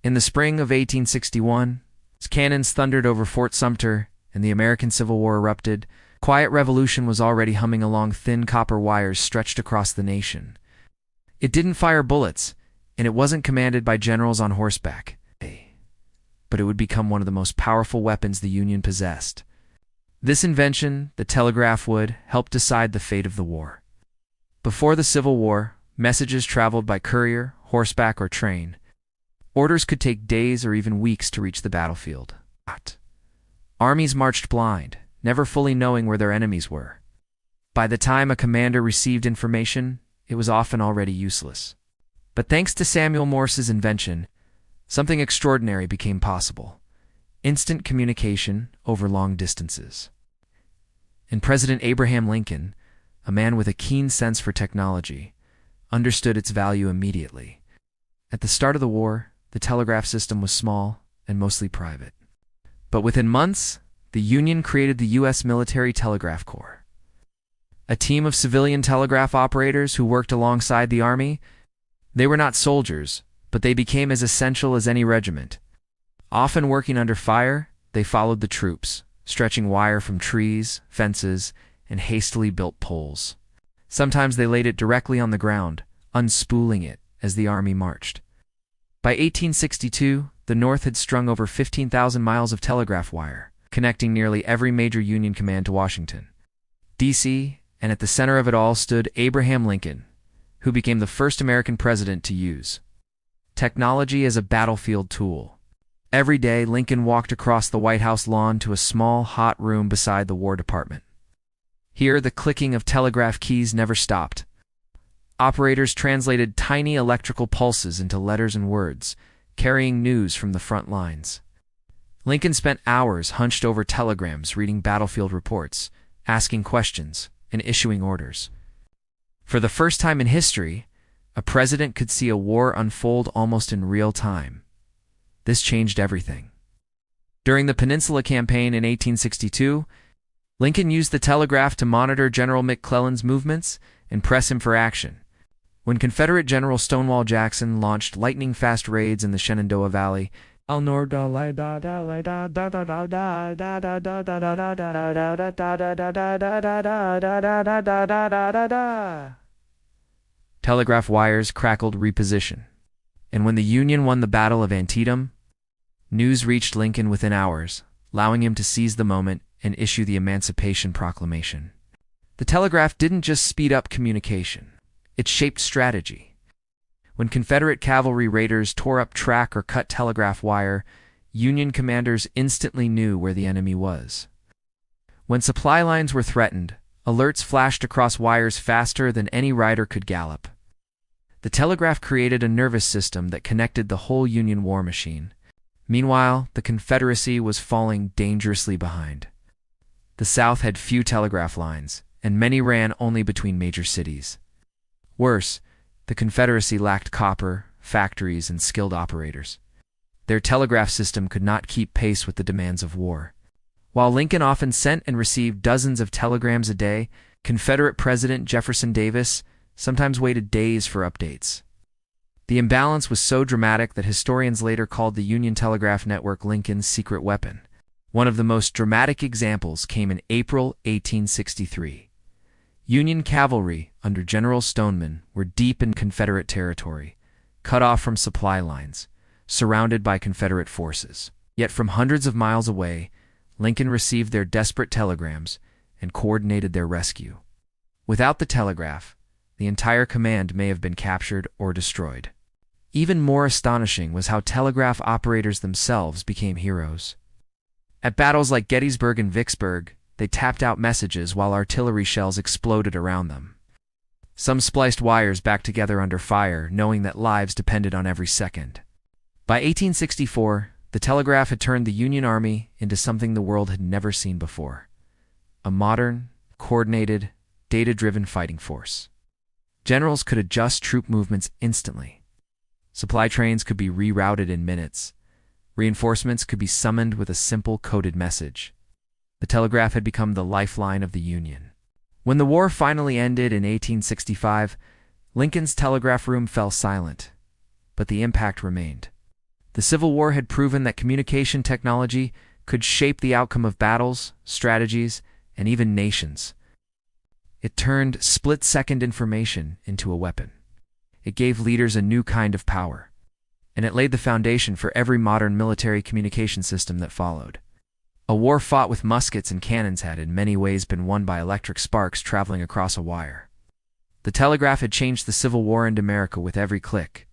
In the spring of 1861, as cannons thundered over Fort Sumter and the American Civil War erupted, quiet revolution was already humming along thin copper wires stretched across the nation. It didn't fire bullets, and it wasn't commanded by generals on horseback, but it would become one of the most powerful weapons the Union possessed. This invention, the telegraph, would help decide the fate of the war. Before the Civil War, messages traveled by courier, horseback, or train. Orders could take days or even weeks to reach the battlefield. Armies marched blind, never fully knowing where their enemies were. By the time a commander received information, it was often already useless. But thanks to Samuel Morse's invention, something extraordinary became possible: instant communication over long distances. And President Abraham Lincoln, a man with a keen sense for technology, understood its value immediately. At the start of the war, the telegraph system was small and mostly private. But within months, the Union created the U.S. Military Telegraph Corps. A team of civilian telegraph operators who worked alongside the Army. They were not soldiers, but they became as essential as any regiment. Often working under fire, they followed the troops, stretching wire from trees, fences, and hastily built poles. Sometimes they laid it directly on the ground, unspooling it as the Army marched. By 1862, the North had strung over 15,000 miles of telegraph wire, connecting nearly every major Union command to Washington, D.C., and at the center of it all stood Abraham Lincoln, who became the first American president to use technology as a battlefield tool. Every day, Lincoln walked across the White House lawn to a small, hot room beside the War Department. Here, the clicking of telegraph keys never stopped. Operators translated tiny electrical pulses into letters and words, carrying news from the front lines. Lincoln spent hours hunched over telegrams, reading battlefield reports, asking questions, and issuing orders. For the first time in history, a president could see a war unfold almost in real time. This changed everything. During the Peninsula Campaign in 1862, Lincoln used the telegraph to monitor General McClellan's movements and press him for action. When Confederate General Stonewall Jackson launched lightning-fast raids in the Shenandoah Valley, telegraph wires crackled reposition. And when the Union won the Battle of Antietam, news reached Lincoln within hours, allowing him to seize the moment and issue the Emancipation Proclamation. The telegraph didn't just speed up communication, it shaped strategy. When Confederate cavalry raiders tore up track or cut telegraph wire, Union commanders instantly knew where the enemy was. When supply lines were threatened, alerts flashed across wires faster than any rider could gallop. The telegraph created a nervous system that connected the whole Union war machine. Meanwhile, the Confederacy was falling dangerously behind. The South had few telegraph lines, and many ran only between major cities. Worse, the Confederacy lacked copper, factories, and skilled operators. Their telegraph system could not keep pace with the demands of war. While Lincoln often sent and received dozens of telegrams a day, Confederate President Jefferson Davis sometimes waited days for updates. The imbalance was so dramatic that historians later called the Union Telegraph Network Lincoln's secret weapon. One of the most dramatic examples came in April 1863. Union cavalry under General Stoneman were deep in Confederate territory, cut off from supply lines, surrounded by Confederate forces. Yet from hundreds of miles away, Lincoln received their desperate telegrams and coordinated their rescue. Without the telegraph, the entire command may have been captured or destroyed. Even more astonishing was how telegraph operators themselves became heroes. At battles like Gettysburg and Vicksburg, they tapped out messages while artillery shells exploded around them. Some spliced wires back together under fire, knowing that lives depended on every second. By 1864, the telegraph had turned the Union Army into something the world had never seen before: a modern, coordinated, data-driven fighting force. Generals could adjust troop movements instantly. Supply trains could be rerouted in minutes. Reinforcements could be summoned with a simple coded message. The telegraph had become the lifeline of the Union. When the war finally ended in 1865, Lincoln's telegraph room fell silent, but the impact remained. The Civil War had proven that communication technology could shape the outcome of battles, strategies, and even nations. It turned split-second information into a weapon. It gave leaders a new kind of power, and it laid the foundation for every modern military communication system that followed. A war fought with muskets and cannons had in many ways been won by electric sparks traveling across a wire. The telegraph had changed the Civil War and America with every click.